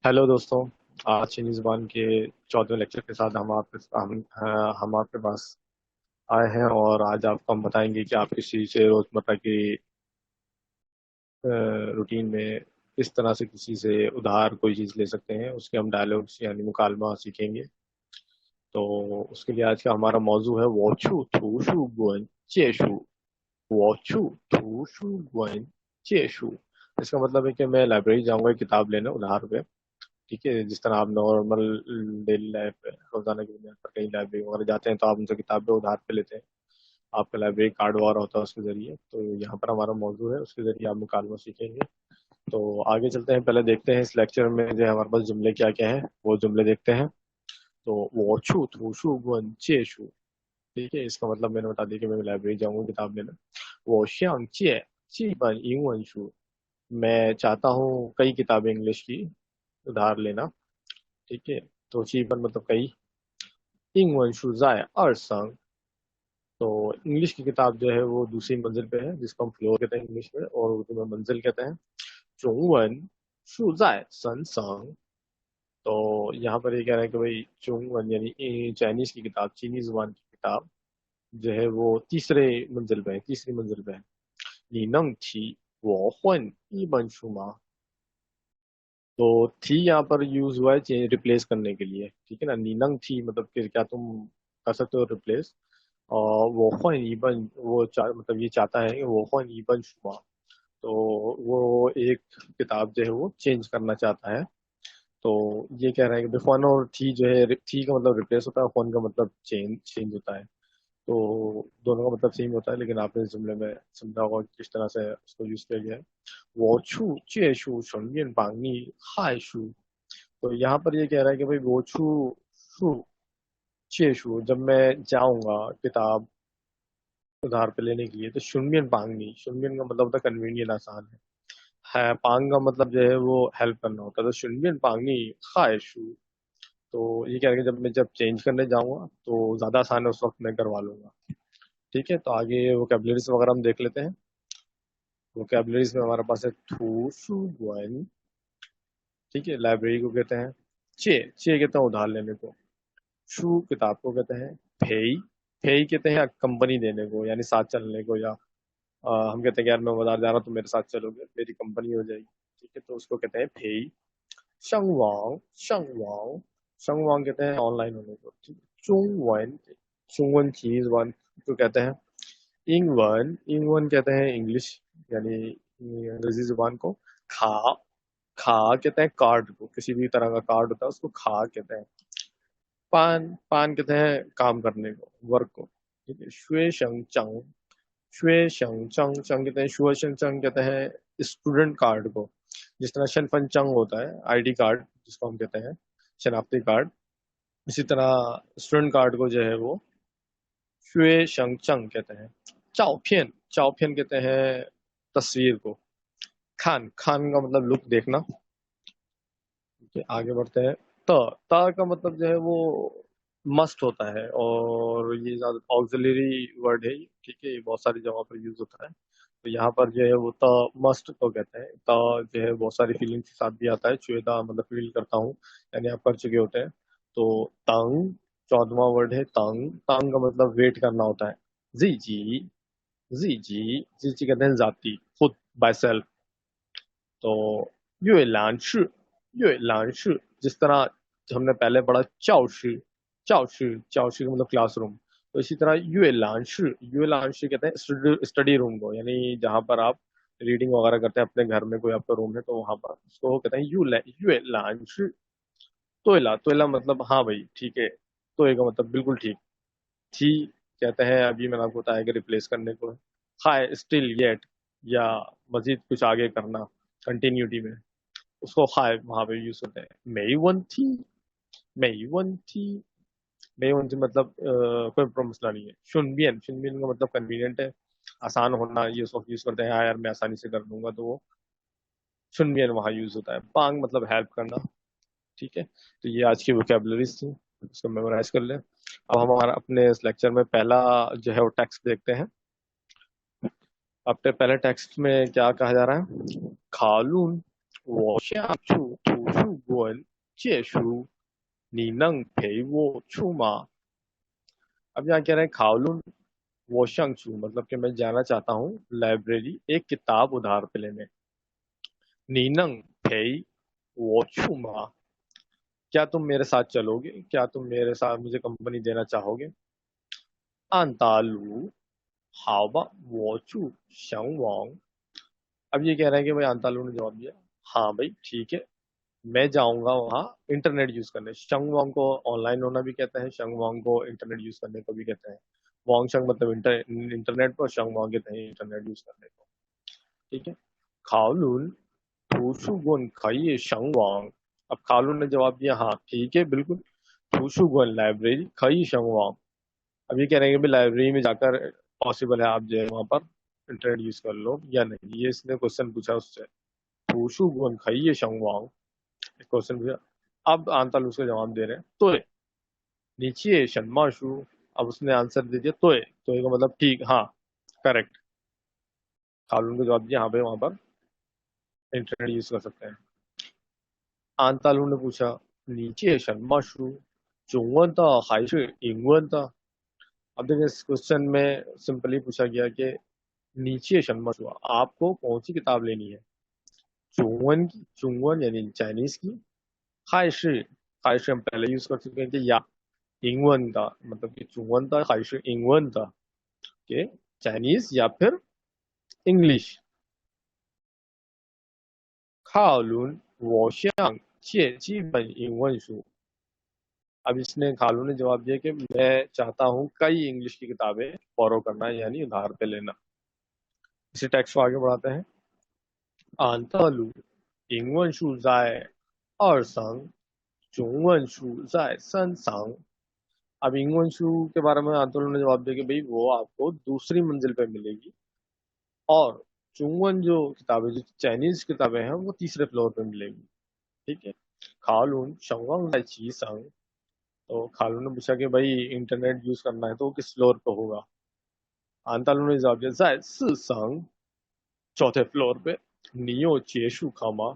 Hello दोस्तों। आज चीनी जुबान के 14वें लेक्चर के साथ हम आपके पास आए हैं और आज आपको हम बताएंगे कि आप किसी से रोजमर्रा की रूटीन में किस तरह से किसी से उधार कोई चीज़ ले सकते हैं, उसके हम डायलॉग्स यानी मुकालमा सीखेंगे। तो उसके लिए आज का हमारा मौजू है वॉचू थूशु गुएन चेशु। वॉचू थूशु गुएन चेशु। इसका मतलब है कि मैं लाइब्रेरी जाऊंगा एक किताब लेने उधार पे। ठीक है, जिस तरह आप नॉर्मल डेली लाइफ में रोजाना की बुनियाद पर कहीं लाइब्रेरी वगैरह जाते हैं तो आप उनसे किताबें उधार पे लेते हैं। आपका लाइब्रेरी कार्ड वगैरह होता है उसके जरिए। तो यहाँ पर हमारा मौजू है, उसके जरिए आप मुकालमा सीखेंगे। तो आगे चलते हैं, पहले देखते हैं इस लेक्चर में जो है हमारे पास जुमले क्या क्या हैं, वो जुमले देखते हैं। तो वो छू थूशु गुन चेशु। ठीक है, इसका मतलब मैंने बता दिया कि मैं लाइब्रेरी जाऊंगा किताब लेना। वो श्यांग चे ची बन इंगवन शू। मैं चाहता हूँ कई किताबें इंग्लिश की उधार लेना। ठीक है, तो चीपन मतलब कई। इंगवन शू जाए अरसंग। तो इंग्लिश की किताब जो है वो दूसरी मंजिल पे है, जिसको हम फ्लोर कहते हैं इंग्लिश में, और उर्दू में मंजिल कहते हैं। चुंगवन शू जाए सन संग। तो यहाँ पर ये कह रहा है कि भाई चुंगवन यानी चाइनीज की किताब, चीनी जुबान की किताब जो है वो तीसरे मंजिल पे है, तीसरी मंजिल पे है। नी नंग थी वो हुन ई बन शुमा। तो थी यहाँ पर यूज हुआ है रिप्लेस करने के लिए। ठीक है ना, नीनंग थी मतलब कि क्या तुम कर सकते हो रिप्लेस। और वो हुन ईबन मतलब ये चाहता है कि वो हुन ईबन शुमा। तो वो एक किताब जो है वो चेंज करना चाहता है। तो ये कह रहा है कि फन और थी जो है, थी का मतलब रिप्लेस होता है, फन का मतलब चेंज चेंज होता है। तो दोनों का मतलब सेम होता है, लेकिन आपने इस जुमले में समझा होगा कि किस तरह से उसको यूज किया गया है। वो छू चे शू शुन बांगनी हाय शू। तो यहाँ पर ये कह रहा है कि भाई वो छू शू चे शू, जब मैं जाऊंगा किताब उधार पे लेने के लिए तो शुनबियन पांगनी, शुनबियन का मतलब होता है कन्वीनियंट, आसान है पांग का मतलब जो है वो हेल्प करना होता है, तो शुनबियन पांगनी हाय शू। तो ये कह रहा है कि जब चेंज करने जाऊंगा तो ज्यादा आसान है, उस वक्त मैं करवा लूंगा। ठीक है, तो आगे वोकेबलरीज वगैरह हम देख लेते हैं। वोकेबलरीज में हमारे पास है थू शू गुएन। ठीक है, लाइब्रेरी को कहते हैं चे, चे कहते हैं उधार लेने को। शू किताब को कहते हैं फेई, फेई कहते हैं कंपनी देने को यानी साथ चलने को, या हम कहते हैं कि यार मैं बाजार जा रहा हूँ तो मेरे साथ चलोगे, मेरी कंपनी हो जाएगी। ठीक है, तो उसको कहते हैं फेई। शंगवांग, शंगवांग, शंगवांग कहते हैं ऑनलाइन होने को। ठीक है, चुंगवन, चुंगवन चीज वन को कहते हैं इंगवन, इंगवन कहते हैं इंग्लिश यानी अंग्रेजी जुबान को। खा, खा कहते हैं कार्ड को, किसी भी तरह का कार्ड होता है उसको खा कहते हैं। पान, पान कहते हैं काम करने को, वर्क को। ठीक है, शुए शंग चंग, शुए शंग चंग, चंग कहते हैं शुए शंग चंग कहते हैं स्टूडेंट कार्ड को। जिस तरह शनफन चंग होता है आईडी कार्ड जिसको हम कहते हैं, शनाख्ती कार्ड, इसी तरह स्टूडेंट कार्ड को जो है वो शुए शंग चंग कहते हैं। चाओपियन, चाओपियन कहते हैं तस्वीर को। खान, खान का मतलब लुक देखना। ठीक है, आगे बढ़ते हैं। त, त का मतलब जो है वो मस्ट होता है, और ये ज्यादा ऑक्सिलरी वर्ड है ये। ठीक है, ये बहुत सारी जगहों पर यूज होता है। तो यहाँ पर जो है वो त मस्ट तो कहते हैं। त जो है बहुत सारी फीलिंग्स के साथ भी आता है, चुएदा मतलब फील करता हूँ, यानी आप कर चुके होते हैं। तो तंग, 14वां वर्ड है तंग, तंग का मतलब वेट करना होता है। जी जी, जी जी, जी जी कहते हैं जाति, खुद, बाय सेल्फ। तो ये लांश, ये लांश, जिस तरह हमने पहले पढ़ा चाओशी, चाओशी, चाओशी का मतलब क्लासरूम। तो इसी तरह ये लांश कहते हैं स्टडी रूम को, यानी जहाँ पर आप रीडिंग वगैरह करते हैं अपने घर में, कोई आपका रूम है तो वहां पर उसको कहते हैं यू लांश। तोयला, तोयला मतलब हाँ भाई ठीक है, तोय का मतलब बिल्कुल ठीक। थी कहते हैं अभी मैंने आपको बताया कि रिप्लेस करने को। हाय स्टिल येट, या मजीद कुछ आगे करना, कंटिन्यूटी में, उसको हाय वहां पे यूज होते हैं। मेई वन थी, मेई वन थी, मेई वन थी मतलब कोई प्रॉब्लम मसला नहीं है। शुनबियन, शुनबियन का मतलब कन्वीनियंट है, आसान होना, ये उसको यूज करते हैं। हाँ यार मैं आसानी से कर लूंगा, तो वो शुनबियन वहां यूज होता है। पांग मतलब हेल्प करना। ठीक है, तो ये आज की वोकेबलरीज थी, इसको मेमोराइज कर लें। अब हम हमारा अपने इस लेक्चर में पहला जो है वो टेक्स्ट देखते हैं। अपने पहले टेक्स्ट में क्या कहा जा रहा है? खालून वो 图书馆借书，你能陪我去吗? अब यहाँ कह रहे हैं खाओलुन वो शंचू मतलब कि मैं जाना चाहता हूँ लाइब्रेरी एक किताब उधार पे लेने. नीनंग पेई वो छुमा क्या तुम मेरे साथ चलोगे, क्या तुम मेरे साथ मुझे कंपनी देना चाहोगे? अंतालू हावा वो चू शंगवांग. अब ये कह रहे हैं कि भाई अंतालू ने जवाब दिया हाँ भाई ठीक है मैं जाऊंगा वहाँ इंटरनेट यूज करने. शंगवांग को ऑनलाइन होना भी कहते हैं, शंगवांग को इंटरनेट यूज करने को भी कहते हैं. वांग शंग मतलब इंटरनेट पर, शंगवांग कहते हैं इंटरनेट यूज करने को. ठीक है. खाओलुन थूशुगुन खाइए शंगवांग. अब खाओलुन ने जवाब दिया हाँ ठीक है बिल्कुल. थूशुगुन लाइब्रेरी खाइए शंगवांग. अब ये कह रहे हैं कि भाई लाइब्रेरी में जाकर पॉसिबल है आप जो है वहां पर इंटरनेट यूज कर लो या नहीं, ये इसने क्वेश्चन पूछा उससे. थूशुगुन खाइए शंगवांग क्वेश्चन पूछा. अब आंताल उसका जवाब दे रहे हैं तोय नीचे शर्माशु. अब उसने आंसर दे दिया तोय. तोय का मतलब ठीक, हाँ, करेक्ट. खालून को जवाब दिया हाँ भाई वहां पर इंटरनेट यूज कर सकते हैं. आंतालू ने पूछा नीचे शर्माशु चुंगवन था हाइश इंगवन था. अब देखिए इस क्वेश्चन में सिंपली पूछा गया कि नीचे शर्माशु आपको कौन सी किताब लेनी है. चुंगवन की, चुंगवन यानी चाइनीज की. हाइश, हाइश हम पहले यूज कर चुके हैं कि या. इंगवन था मतलब कि चुंगवन था हाइश इंगवन था कि चाइनीज या फिर इंग्लिश. खालून वोशियांग चे जीवन इंगवन शू. अब इसने खालू ने जवाब दिया कि मैं चाहता हूँ कई इंग्लिश की किताबें फॉलो करना यानी उधार पे लेना. इसी टेक्स्ट को आगे बढ़ाते हैं. आंतालू इंगवन शू जाए और संग चुंगवन शू जाए सन संग. अब इंगवन शू के बारे में आंतोलू ने जवाब दिया कि भाई वो आपको दूसरी मंजिल पे मिलेगी और चुंगवन जो किताबें जो चाइनीज किताबें हैं वो तीसरे फ्लोर पे मिलेगी. ठीक है. खालून शंगवांग ची संग. तो खालू ने पूछा कि भाई इंटरनेट यूज करना है तो वो किस फ्लोर पे होगा. आंतालू ने जवाब दिया जाए सी संग चौथे फ्लोर पे. नियो चेशु खामा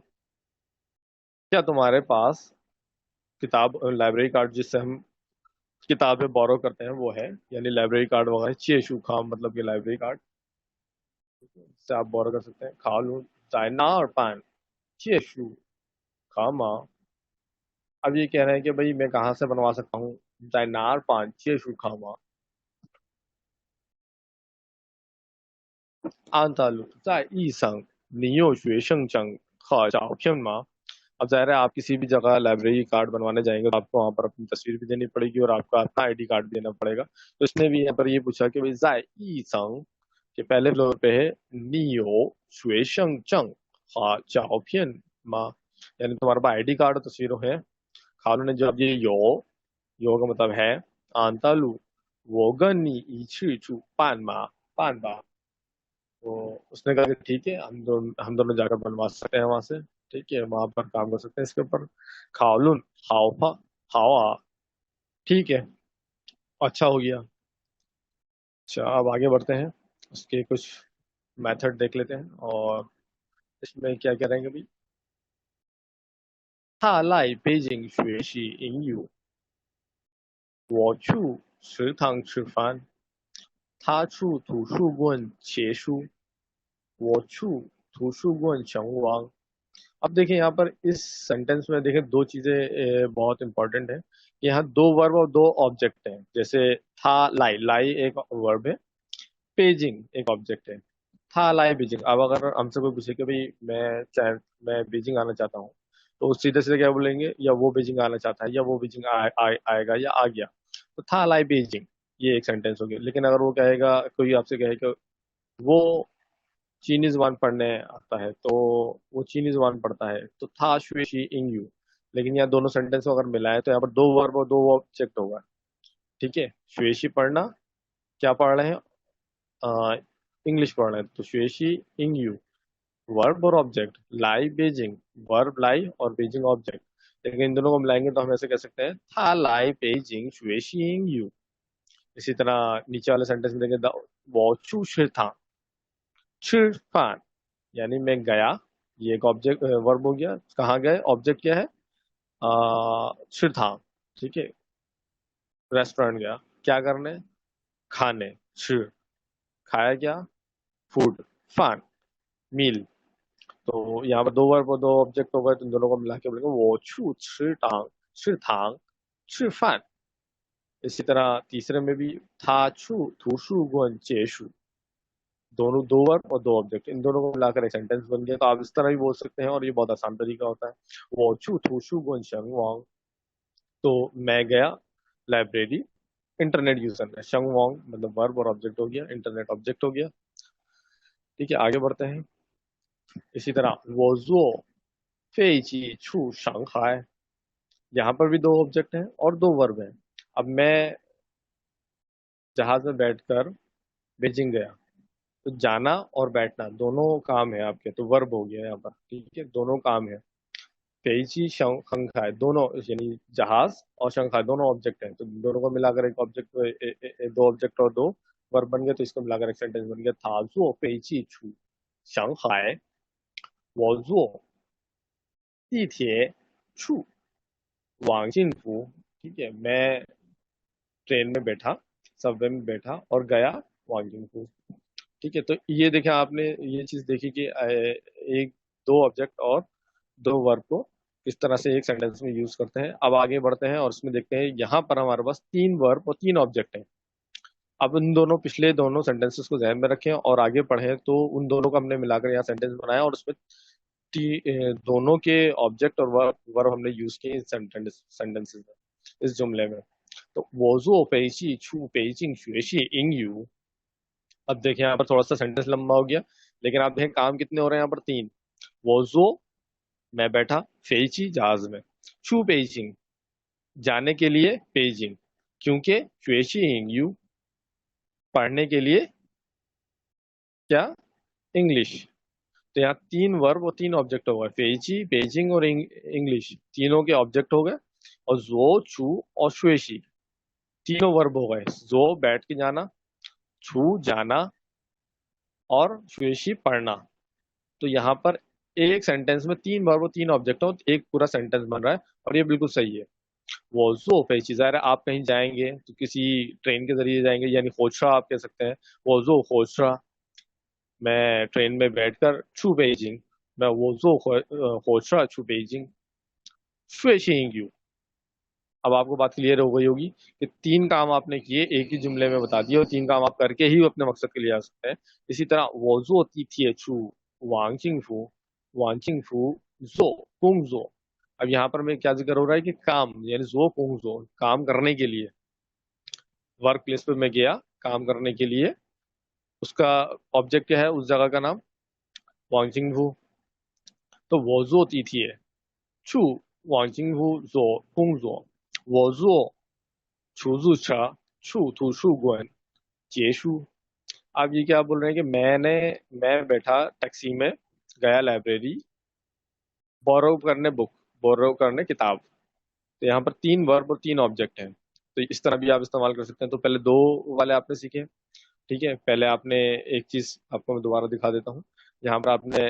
क्या तुम्हारे पास किताब लाइब्रेरी कार्ड जिससे हम किताबें बोरो करते हैं वो है, यानी लाइब्रेरी कार्ड वगैरह. चेशु खाम मतलब कि लाइब्रेरी कार्ड से आप बोरो कर सकते हैं. खालू चाइना और पान चेशु खामा. अब ये कह रहे हैं कि भाई मैं कहाँ से बनवा सकता हूँ चाइनार पान चेशु खामा. 按照鲁在意上你有学生证和照片吗? अब जाहिर है आप किसी भी जगह लाइब्रेरी कार्ड बनवाने जाएंगे तो आपको वहां पर अपनी तस्वीर भी देनी पड़ेगी और आपका अपना आईडी कार्ड भी देना पड़ेगा. तो इसने भी यहाँ पर ये पूछा कि भाई जाए ई संग के पहले फ्लोर पे है नियो शुएशंग चंग हा चाओपियन मा यानी तुम्हारे पास आईडी कार्ड और तस्वीरों है. खालू ने जवाब दिया यो का मतलब है. आंतालू वो गनी इची चू पान मा पान बा. तो उसने कहा कि ठीक है हम दोनों जाकर बनवा सकते हैं वहां से. ठीक है वहां पर काम कर सकते हैं इसके ऊपर. खाओलुन हाओफा हावा ठीक है अच्छा हो गया. अच्छा अब आगे बढ़ते हैं. उसके कुछ मेथड देख लेते हैं और इसमें क्या क्या रहेंगे भाई. 他来北京学习英语，我去图书馆借书，我去图书馆前往. अब देखिए यहाँ पर इस सेंटेंस में देखिए दो चीजें बहुत इंपॉर्टेंट है. यहाँ दो वर्ब और दो ऑब्जेक्ट हैं. जैसे था लाई, लाई एक वर्ब है, पेजिंग एक ऑब्जेक्ट है. था लाई बीजिंग. अब अगर हमसे कोई पूछे कि भाई मैं बीजिंग आना चाहता हूँ तो सीधे सीधे क्या बोलेंगे, या वो बीजिंग आना चाहता है या वो बीजिंग आएगा या आ गया. तो था लाई बीजिंग ये एक सेंटेंस हो गया. लेकिन अगर वो कहेगा, कोई आपसे कहे कि वो चीनी जुबान पढ़ने आता है तो वो चीनी जुबान पढ़ता है तो था शुएशी इंग यू. लेकिन यहाँ दोनों सेंटेंस को अगर मिलाए तो यहाँ पर दो वर्ब और दो ऑब्जेक्ट होगा. ठीक है. शुएशी पढ़ना, क्या पढ़ रहे हैं, इंग्लिश पढ़ रहे हैं तो शुएशी इंग यू वर्ब और ऑब्जेक्ट. लाई बेजिंग वर्ब लाई और बेजिंग ऑब्जेक्ट. लेकिन इन दोनों को मिलाएंगे तो हम ऐसे कह सकते हैं था लाई बेजिंग शुएशी इंग यू. इसी तरह नीचे वाले सेंटेंस में देखें वो चू था 吃饭 यानी मैं गया ये एक ऑब्जेक्ट वर्ब हो गया। कहाँ गए, ऑब्जेक्ट क्या है, शिरथांग, ठीक है, रेस्टोरेंट गया, क्या करने, खाने, शी, खाया क्या, फूड, फान, मील। तो यहाँ पर दो वर्ब और दो ऑब्जेक्ट हो गए, तो इन दोनों को मिला के बोलेंगे वो छू शिरटांग, शिरथांग, शिफान। इसी तरह तीसरे में भी था छू थूशु गुन चेशु, दोनों दो वर्ब और दो ऑब्जेक्ट, इन दोनों को मिलाकर एक सेंटेंस बन गया। तो आप इस तरह भी बोल सकते हैं और ये बहुत आसान तरीका होता है। वो छू थूशु गुन शंग वांग, तो मैं गया लाइब्रेरी इंटरनेट यूज करने। शंग वांग मतलब वर्ब और ऑब्जेक्ट हो गया, इंटरनेट ऑब्जेक्ट हो गया। ठीक है, आगे बढ़ते हैं। इसी तरह वो जो फेजी छू शंघाई, यहाँ पर भी दो ऑब्जेक्ट हैं और दो वर्ब हैं। अब मैं जहाज में बैठकर बीजिंग गया, तो जाना और बैठना दोनों काम है आपके, तो वर्ब हो गया यहाँ पर, ठीक है, दोनों काम है। पेइची शंघाई दोनों यानी जहाज और शंघाई दोनों ऑब्जेक्ट हैं, तो दोनों को मिलाकर एक ऑब्जेक्ट, दो ऑब्जेक्ट और दो वर्ब बन गए, तो इसको मिलाकर एक सेंटेंस बन गया। था जो पेइची छू शंघाई वो जो 地铁处 वांगजिनफू, ठीक है, मैं ट्रेन में बैठा, सबवे में बैठा और गया वांगजिंगफू। ठीक है, तो ये देखा आपने, ये चीज देखी कि एक दो ऑब्जेक्ट और दो वर्ब को किस तरह से एक सेंटेंस में यूज करते हैं। अब आगे बढ़ते हैं और इसमें देखते हैं, यहाँ पर हमारे पास तीन वर्ब और तीन ऑब्जेक्ट हैं। अब उन दोनों पिछले दोनों सेंटेंसेस को ध्यान में रखें और आगे पढ़ें, तो उन दोनों को हमने मिलाकर यहाँ सेंटेंस बनाया और उसमें दोनों के ऑब्जेक्ट और वर्ब हमने यूज किए इस सेंटेंसेस में, इस जुमले में। तो 我做北汽出北京学习英语। अब देखिए यहाँ पर थोड़ा सा सेंटेंस लंबा हो गया, लेकिन आप देखें काम कितने हो रहे हैं यहाँ पर, तीन। वो जो मैं बैठा, फेची जहाज में, छू पेइचिंग जाने के लिए पेइजिंग, क्योंकि श्वेशी इंग्यू पढ़ने के लिए क्या, इंग्लिश। तो यहाँ तीन वर्ब और तीन ऑब्जेक्ट हो गए, फेची पेइजिंग और इंग्लिश, तीनों के ऑब्जेक्ट हो गए। और जो छू और श्वेशी तीनों वर्ब हो गए, जो बैठ के जाना, छू जाना और श्वेशी पढ़ना। तो यहाँ पर एक सेंटेंस में तीन वर्ब और तीन ऑब्जेक्ट हो, तो एक पूरा सेंटेंस बन रहा है और ये बिल्कुल सही है। वो जो पेची, ज़ाहिर है आप कहीं जाएंगे तो किसी ट्रेन के जरिए जाएंगे, यानी खोचरा आप कह सकते हैं। वो जो खोचरा, मैं ट्रेन में बैठकर छू बेइजिंग, मैं वो जो खोचरा छू बेइजिंग, शुएशिंग। अब आपको बात क्लियर हो गई होगी कि तीन काम आपने किए एक ही जुमले में बता दिए, और तीन काम आप करके ही अपने मकसद के लिए आ सकते हैं। इसी तरह वो जो तीथिए छू वांगचिंगफू, वांगचिंगफू जो कुंग जो। अब यहाँ पर मैं क्या जिक्र हो रहा है कि काम, यानी जो कुंग जो काम करने के लिए, वर्क प्लेस पे मैं गया काम करने के लिए, उसका ऑब्जेक्ट क्या है, उस जगह का नाम वांगचिंगफू। तो वो जो तीथिए छू वांगचिंगफू जो कुंग जो, वो जो 出租车处图书馆结束। आप ये क्या बोल रहे हैं कि मैं बैठा टैक्सी में, गया लाइब्रेरी, बोरो करने बुक, बोरो करने किताब। तो यहाँ पर तीन वर्ब और तीन ऑब्जेक्ट हैं, तो इस तरह भी आप इस्तेमाल कर सकते हैं। तो पहले दो वाले आपने सीखे, ठीक है। पहले आपने एक चीज आपको मैं दोबारा दिखा देता हूँ। यहाँ पर आपने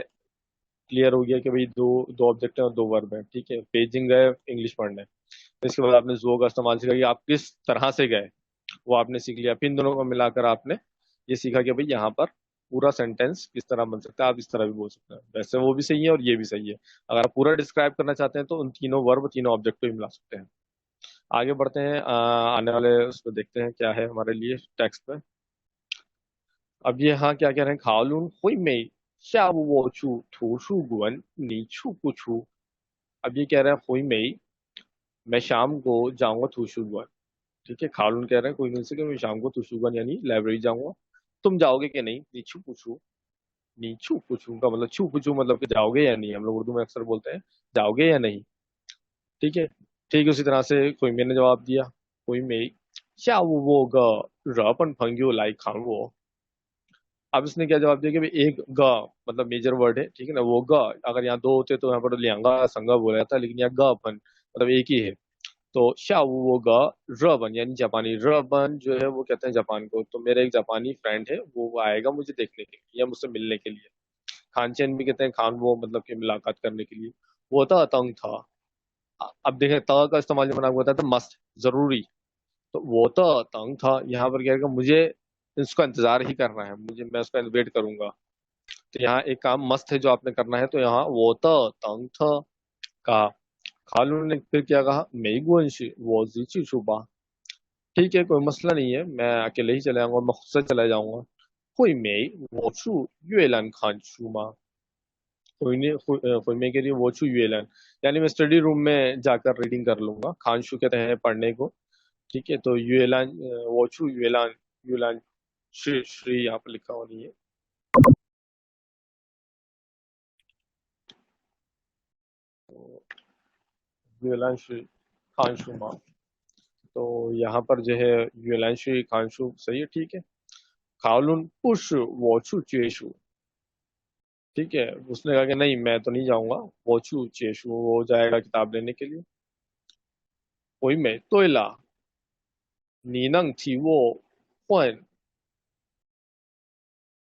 क्लियर हो गया कि भाई दो दो ऑब्जेक्ट हैं और दो वर्ब हैं, ठीक है, पेजिंग गए इंग्लिश पढ़ने। तो इसके बाद आपने जो का इस्तेमाल सीखा कि आप किस तरह से गए, वो आपने सीख लिया। फिर इन दोनों को मिलाकर आपने ये सीखा कि भाई यहाँ पर पूरा सेंटेंस किस तरह बन सकता है, आप इस तरह भी बोल सकते हैं। वैसे वो भी सही है और ये भी सही है। अगर आप पूरा डिस्क्राइब करना चाहते हैं तो उन तीनों वर्ब तीनों ऑब्जेक्ट को ही मिला सकते हैं। आगे बढ़ते हैं, आने वाले उसमें देखते हैं क्या है हमारे लिए टेक्स्ट में। अब ये हाँ क्या कह रहे हैं, खालून हुई मई 下午我去图书馆你去不去। अब ये कह रहे हैं हुई मई, मैं शाम को जाऊंगा图书馆। ठीक है, खालून कह रहे हैं कोई से कि मैं शाम को图书馆यानी लाइब्रेरी जाऊंगा, तुम जाओगे कि नहीं, नीचू पूछू। नीचू पूछू का मतलब छू पूछू मतलब कि जाओगे या नहीं, हम लोग उर्दू में अक्सर बोलते हैं जाओगे या नहीं। ठीक है, ठीक है, उसी तरह से कोई मैंने जवाब दिया, कोई मे 下午我个日本朋友来看我। अब इसने क्या जवाब दिया कि भाई एक ग मतलब मेजर वर्ड है, ठीक है ना, वो ग अगर यहाँ दो होते तो यहाँ पर लियांगा संगा बोला जाता, लेकिन यहाँ ग अपन मतलब एक ही है। तो शाऊ वो ग रबन यानी जापानी, रबन जो है वो कहते हैं जापान को। तो मेरा एक जापानी फ्रेंड है, वो आएगा मुझे देखने के लिए या मुझसे मिलने के लिए। खानचेन भी कहते हैं खान वो मतलब कि मुलाकात करने के लिए। वो था तंग था। अब देखें त का इस्तेमाल जब मैंने बताया था मस्ट, जरूरी। तो वो तो तंग था, यहाँ पर क्या है कि मुझे इसका इंतजार ही करना है, मुझे मैं उसका वेट करूंगा। तो यहाँ एक काम मस्त है जो आपने करना है, तो यहाँ वो तो तंग था कहा। खालू ने फिर क्या कहा, मेगुअंशी वो जीची छुपा। ठीक है, कोई मसला नहीं है, मैं अकेले ही चले जाऊंगा, मैं खुद से चला जाऊंगा। हुई मेई वो छू यूएलन खान छूमा। हुई के लिए वो छू यूएलन, यानी मैं स्टडी रूम में जाकर रीडिंग कर लूंगा। खानशू कहते हैं पढ़ने को। ठीक है, तो यूएलान वो छू यूएलान, यूलान श्री श्री यहाँ पर लिखा हुआ नहीं है। तो यूएलान श्री खानशू माँ। तो यहाँ पर जो है यूएलान श्री खानशू सही है, ठीक है। खाओलुन पुश वो छू चेशु। ठीक है, उसने कहा कि नहीं मैं तो नहीं जाऊंगा। वो छू चेशु वो जाएगा किताब लेने के लिए। कोई में तोयला नीनंग थी वो हुन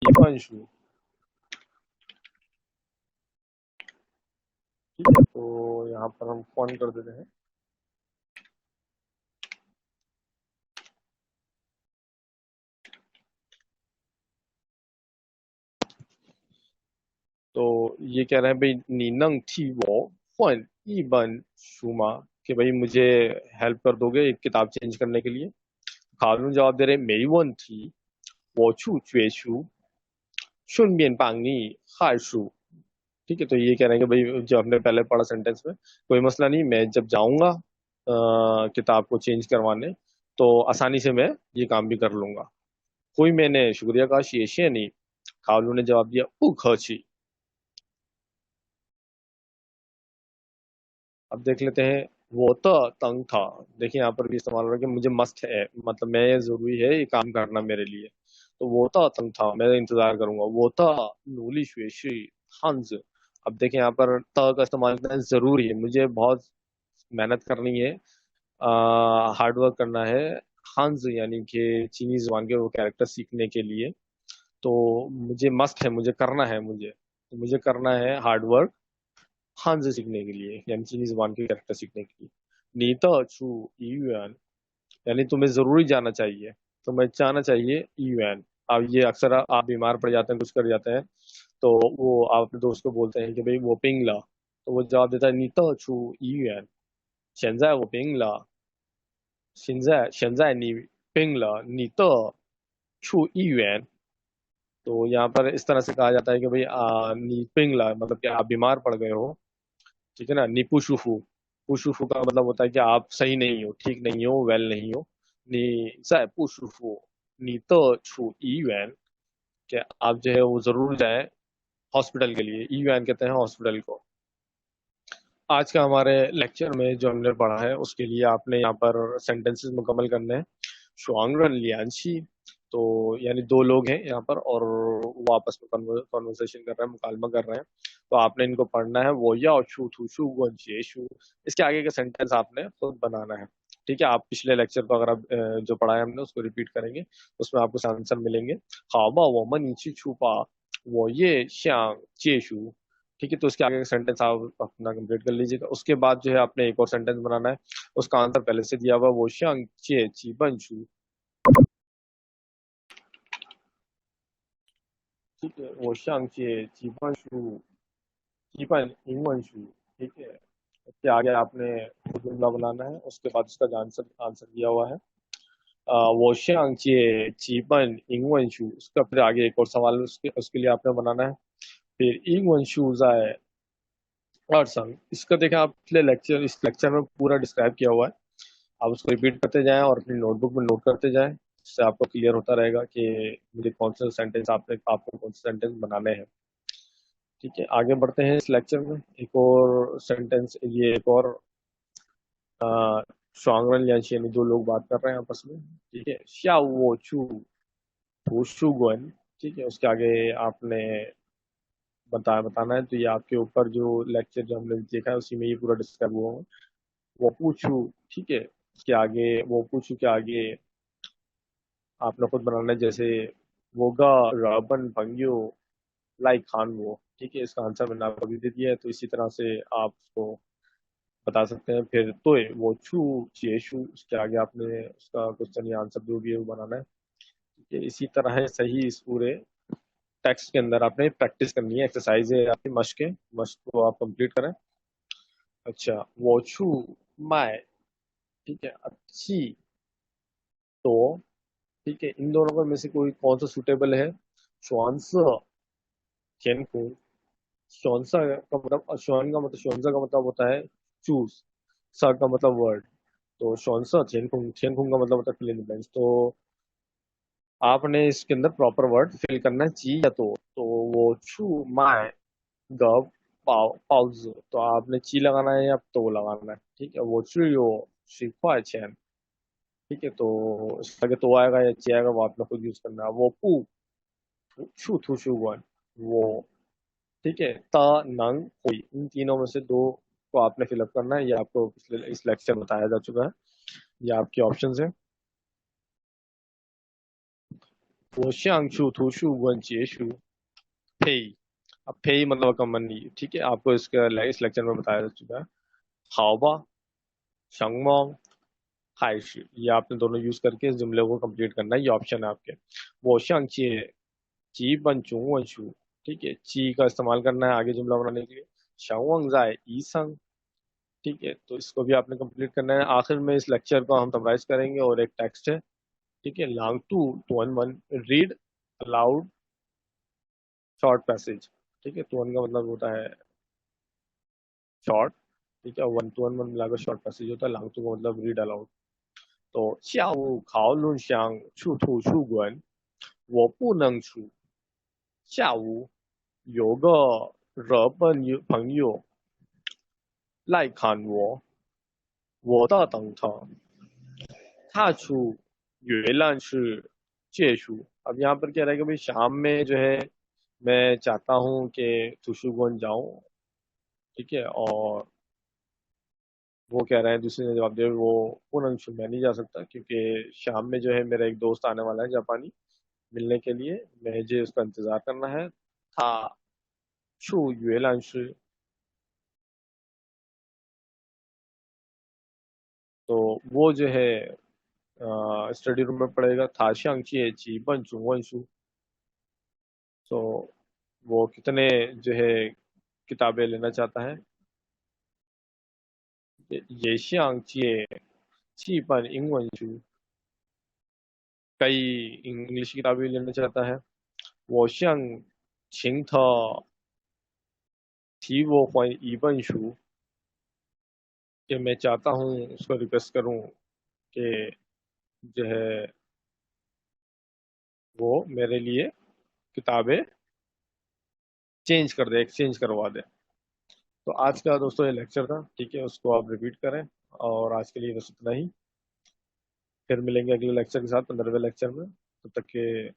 इपनशु। ठीक है, तो यहाँ पर हम फोन कर देते हैं। तो ये कह रहे हैं भाई नीनंग थी वो हुन इबन शुमा, कि भाई मुझे हेल्प कर दोगे एक किताब चेंज करने के लिए। खालून जवाब दे रहे मेरी वन थी वो छू चुएशु शुनबियन पांगनी हाशु। ठीक है, तो ये कह रहे हैं कि भाई जो हमने पहले पढ़ा सेंटेंस में, कोई मसला नहीं, मैं जब जाऊंगा किताब को चेंज करवाने, तो आसानी से मैं ये काम भी कर लूंगा। कोई मैंने शुक्रिया कहा, शेषे नहीं। खालू ने जवाब दिया उ खची। अब देख लेते हैं, वो तो तंग था। देखिए यहाँ पर भी इस्तेमाल हो रहा है कि मुझे मस्त है, मतलब मैं जरूरी है ये काम करना मेरे लिए। तो वो तो तंग था, मैं इंतजार करूंगा। वो तो नूली श्वेशी हंस। अब देखें यहाँ पर त का इस्तेमाल करना है, जरूरी है, मुझे बहुत मेहनत करनी है, हार्ड वर्क करना है। हंस यानी कि चीनी जुबान के वो कैरेक्टर सीखने के लिए। तो मुझे मस्त है, मुझे करना है, मुझे करना है हार्ड वर्क हांजी सीखने के लिए, यानी चीनी जुबान के कैरेक्टर सीखने के लिए। नीता छू ईयूएन, यानी तुम्हें जरूरी जाना चाहिए, तुम्हें जाना चाहिए ईयूएन। अब ये अक्सर आप बीमार पड़ जाते हैं, कुछ कर जाते हैं, तो वो आप अपने दोस्त को बोलते हैं कि भाई वो पिंगला, तो वो जवाब देता है नीता छू ईयूएन। 现在我病了，现在你病了，你的出医院। तो यहाँ पर इस तरह से कहा जाता है कि भाई नी पिंगला मतलब कि आप बीमार पड़ गए हो। ठीक है ना, निपुशुफु। पुशुफु का मतलब होता है कि आप सही नहीं हो, ठीक नहीं हो, वेल नहीं हो। नी जाए पुशुफु नी तो छु ईयुएन, कि आप जो है वो जरूर जाए हॉस्पिटल के लिए। ईयुएन कहते हैं हॉस्पिटल को। आज का हमारे लेक्चर में जो हमने पढ़ा है उसके लिए आपने यहाँ पर सेंटेंसेस मुकम्मल करने हैं। शुआंगरन लियांशी, तो यानी दो लोग हैं यहाँ पर और वो आपस में कॉन्वर्सेशन कर रहे हैं, मुकालमा कर रहे हैं। तो आपने इनको पढ़ना है, वो या शू थू शू वन जे शू। इसके आगे का सेंटेंस आपने खुद बनाना है। ठीक है, आप पिछले लेक्चर को अगर आप जो पढ़ा है हमने उसको रिपीट करेंगे, उसमें आपको आंसर मिलेंगे। हावा वो मन इची छुपा वो ये श्याम जेशु। ठीक है, तो उसके आगे का सेंटेंस आप अपना कंप्लीट कर लीजिएगा। उसके बाद जो है आपने एक और सेंटेंस बनाना है, उसका आंसर पहले से दिया हुआ है, वो श्यांग चे ची बन छू। ठीक है, वो श्यांग चे ची बन छू की बन इंगवन छू। ठीक है, उसके आगे आपने वो जुमला बनाना है, उसके बाद उसका आंसर आंसर दिया हुआ है। वो श्यांग चे ची बन इंगवन छू, उसका फिर आगे एक और सवाल उसके उसके लिए आपने बनाना है। फिर इंगवन शूज आए और संग, इसका देखा आप पिछले लेक्चर इस लेक्चर में पूरा डिस्क्राइब किया हुआ है। आप उसको रिपीट करते जाएं और अपनी नोटबुक में नोट करते जाएं, जिससे आपको क्लियर होता रहेगा कि मुझे कौन सा सेंटेंस आपको कौन सा सेंटेंस बनाने हैं। ठीक है, आगे बढ़ते हैं इस लेक्चर में। एक और सेंटेंस, ये एक और स्वांगरन यानी दो लोग बात कर रहे हैं आपस में। ठीक है, श्या वो चू वो शुगन। ठीक है, उसके आगे आपने बताना है। तो ये आपके ऊपर जो लेक्चर जो हमने देखा है उसी में ये पूरा डिस्क्राइब हुआ है। वो पूछू। ठीक है, उसके आगे वो पूछू के आगे आपने खुद बनाना है, जैसे वो गा राबन भंग्यो लाइक खान वो, ठीक है। इसका आंसर मैंने आपको अभी दे दिया है, तो इसी तरह से आप उसको बता सकते हैं। फिर तो वो छू चेशु, उसके आगे आपने उसका क्वेश्चन या आंसर जो भी है वो बनाना है, ठीक है। इसी तरह है सही इस पूरे टेक्स्ट के अंदर आपने प्रैक्टिस करनी है, एक्सरसाइज है आपकी, मश्क है, मश्क को आप कंप्लीट करें। अच्छा, वो छू माए, ठीक है, अच्छी तो, ठीक है, इन दोनों में से कोई कौन सा सुटेबल है? श्वानस चेनकू, श्वानसा का मतलब, श्वान का मतलब, श्वानसा का मतलब होता है चूज, सा का मतलब वर्ड, तो श्वानसा चेनकुंग, चेनकुंग का मतलब होता है फिल इन द ब्लैंक्स। तो आपने इसके अंदर प्रॉपर वर्ड फिल करना है, ची या तो वो छू माए ग पाउज, तो आपने ची लगाना है या तो लगाना है, ठीक है। वो चू यो शिफा चैन, ठीक है, तो इसके आगे तो आएगा या ची आएगा वो आपने खुद यूज करना है। वो पू छू थू शू वन, वो, ठीक है। ता नंग हुई, इन तीनों में से दो को आपने फिलअप करना है, ये आपको पिछले इस लेक्चर में बताया जा चुका है, ये आपके ऑप्शंस हैं। वो श्यांग शू थू शू वन जे शू फेई, अब फेई मतलब कमनी, ठीक है, आपको इसका इस लेक्चर में बताया जा चुका है। हाओबा, शंगमोंग, हाइशी, ये आपने दोनों यूज करके इस जुमले को कंप्लीट करना है, ये ऑप्शन है आपके। वो श्यांग चे जी बन चुंग वन शू, ठीक है, ची का इस्तेमाल करना है आगे जुमला बनाने के लिए। शाओंग जाए ई संग, ठीक है, तो इसको भी आपने कंप्लीट करना है। आखिर में इस लेक्चर को हम समराइज करेंगे और एक टेक्स्ट है, ठीक है, long to one one read aloud short passage, ठीक है, तो वन का मतलब होता है शॉर्ट, ठीक है, वन टू वन मिलाकर शॉर्ट पैसेज होता है, लांग टू का मतलब रीड अलाउड। तो 下午考论想出图书馆，我不能出。下午有个人朋友来看我，我的等他，他出阅览室借书। अब यहाँ पर क्या रहेगा भाई, शाम में जो है मैं चाहता हूँ कि तुशुगुन जाऊं, ठीक है, और वो कह रहे हैं, दूसरे ने जवाब दिया वो पूर्णंशु मैं नहीं जा सकता, क्योंकि शाम में जो है मेरा एक दोस्त आने वाला है जापानी, मिलने के लिए, मुझे उसका इंतजार करना है। था छू युएलांशु, तो वो जो है स्टडी रूम में पढ़ेगा। था श्यांग चिए ची बन चुंग वंशु, तो वो कितने जो है किताबें लेना चाहता है? ये श्यांग चिए ची बन इंग वंशु, कई इंग्लिश की किताबें लेना चाहता है। वो श्यांग छिंग था थी वो हुई ई बंशु, कि मैं चाहता हूँ उसको रिक्वेस्ट करूँ कि जो है वो मेरे लिए किताबें चेंज कर दे, एक्सचेंज करवा दे। तो आज का दोस्तों ये लेक्चर था, ठीक है, उसको आप रिपीट करें, और आज के लिए बस इतना ही। फिर मिलेंगे अगले लेक्चर के साथ, 15वें लेक्चर में, तब तक के